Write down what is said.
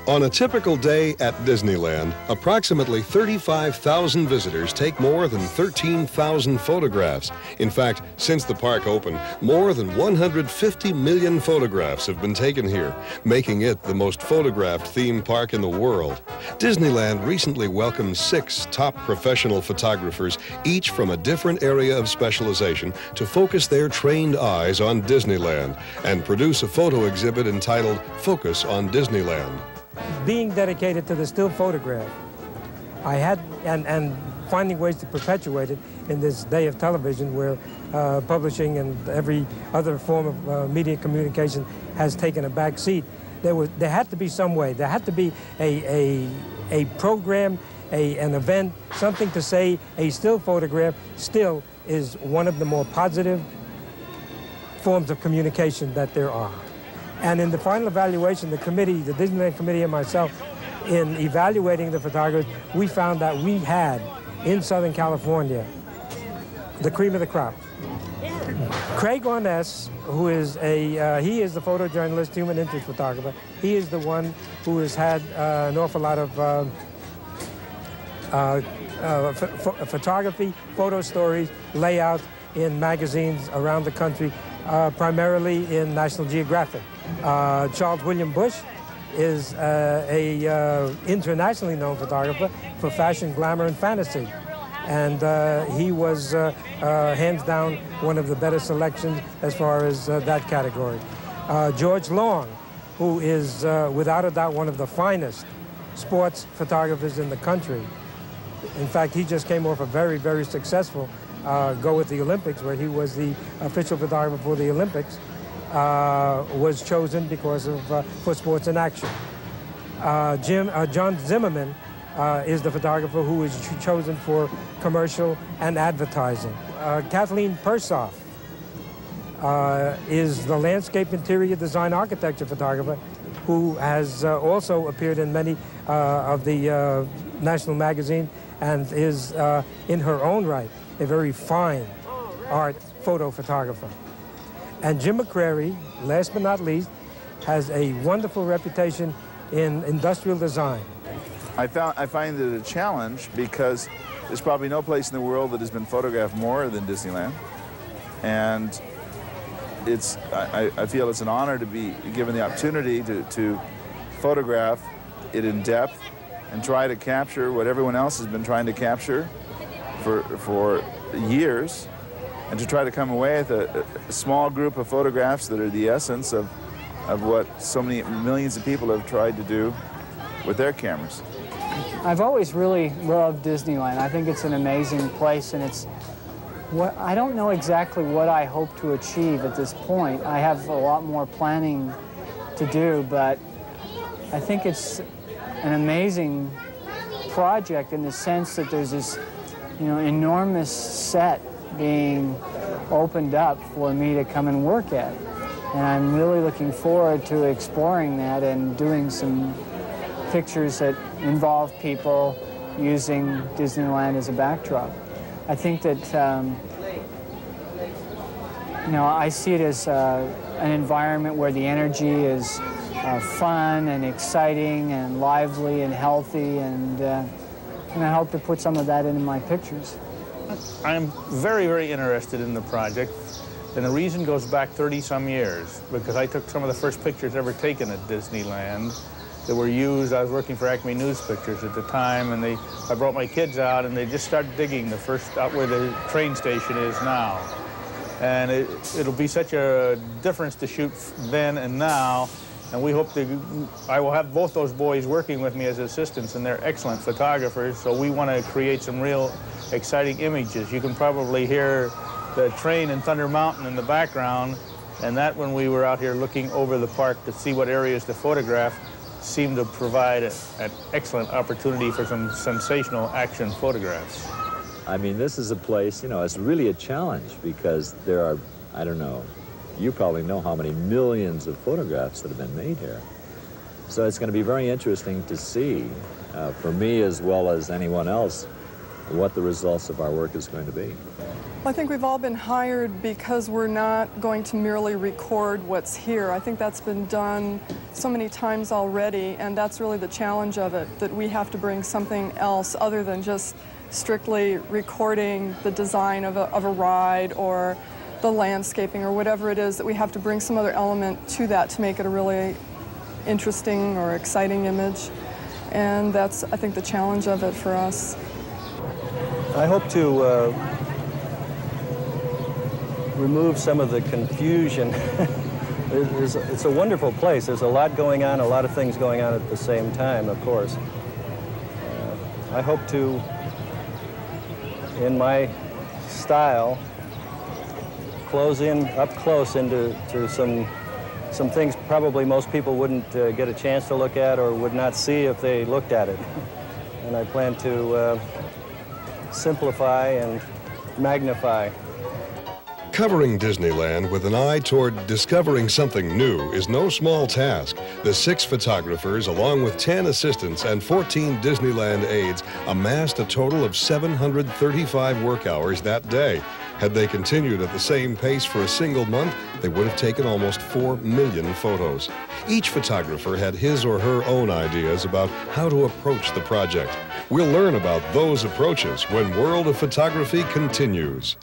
On a typical day at Disneyland, approximately 35,000 visitors take more than 13,000 photographs. In fact, since the park opened, more than 150 million photographs have been taken here, making it the most photographed theme park in the world. Disneyland recently welcomed 6 top professional photographers, each from a different area of specialization, to focus their trained eyes on Disneyland and produce a photo exhibit entitled Focus on Disneyland. Being dedicated to the still photograph, I had, and finding ways to perpetuate it in this day of television where publishing and every other form of media communication has taken a back seat, there had to be some way. There had to be a program, an event, something to say a still photograph still is one of the more positive forms of communication that there are. And in the final evaluation, the committee, the Disneyland committee and myself, in evaluating the photographers, we found that we had, in Southern California, the cream of the crop. Craig Orness, who is he is the photojournalist, human interest photographer. He is the one who has had an awful lot of photography, photo stories, layout in magazines around the country, primarily in National Geographic. Charles William Bush is a internationally known photographer for fashion, glamour, and fantasy. And he was, hands down, one of the better selections as far as that category. George Long, who is, without a doubt, one of the finest sports photographers in the country. In fact, he just came off a very, very successful go with the Olympics, where he was the official photographer for the Olympics, was chosen because of for Sports in Action. John Zimmerman is the photographer who is chosen for commercial and advertising. Kathleen Persoff is the landscape interior design architecture photographer who has also appeared in many of the national magazines and is in her own right a very fine art photo photographer. And Jim McCrary, last but not least, has a wonderful reputation in industrial design. I find it a challenge because there's probably no place in the world that has been photographed more than Disneyland. And I feel it's an honor to be given the opportunity to photograph it in depth and try to capture what everyone else has been trying to capture for years, and to try to come away with a small group of photographs that are the essence of what so many millions of people have tried to do with their cameras. I've always really loved Disneyland. I think it's an amazing place, and I don't know exactly what I hope to achieve at this point. I have a lot more planning to do, but I think it's an amazing project in the sense that there's this, enormous set being opened up for me to come and work at. And I'm really looking forward to exploring that and doing some pictures that involve people using Disneyland as a backdrop. I think that, I see it as an environment where the energy is fun and exciting and lively and healthy, and I hope to put some of that into my pictures. I'm very, very interested in the project, and the reason goes back 30-some years, because I took some of the first pictures ever taken at Disneyland that were used. I was working for Acme News Pictures at the time, and I brought my kids out, and they just started digging the first, out where the train station is now. And it'll be such a difference to shoot then and now. And we hope I will have both those boys working with me as assistants, and they're excellent photographers, so we want to create some real exciting images. You can probably hear the train in Thunder Mountain in the background, and that, when we were out here looking over the park to see what areas to photograph, seemed to provide an excellent opportunity for some sensational action photographs. I mean, this is a place, it's really a challenge because there are, I don't know, you probably know how many millions of photographs that have been made here. So it's going to be very interesting to see, for me as well as anyone else, what the results of our work is going to be. I think we've all been hired because we're not going to merely record what's here. I think that's been done so many times already, and that's really the challenge of it, that we have to bring something else other than just strictly recording the design of a ride or the landscaping or whatever it is, that we have to bring some other element to that to make it a really interesting or exciting image. And that's, I think, the challenge of it for us. I hope to remove some of the confusion. It's a wonderful place. There's a lot going on, a lot of things going on at the same time, of course. I hope to, in my style, close in up close into some things probably most people wouldn't get a chance to look at or would not see if they looked at it. And I plan to simplify and magnify. Covering Disneyland with an eye toward discovering something new is no small task. The 6 photographers, along with 10 assistants and 14 Disneyland aides, amassed a total of 735 work hours that day. Had they continued at the same pace for a single month, they would have taken almost 4 million photos. Each photographer had his or her own ideas about how to approach the project. We'll learn about those approaches when World of Photography continues.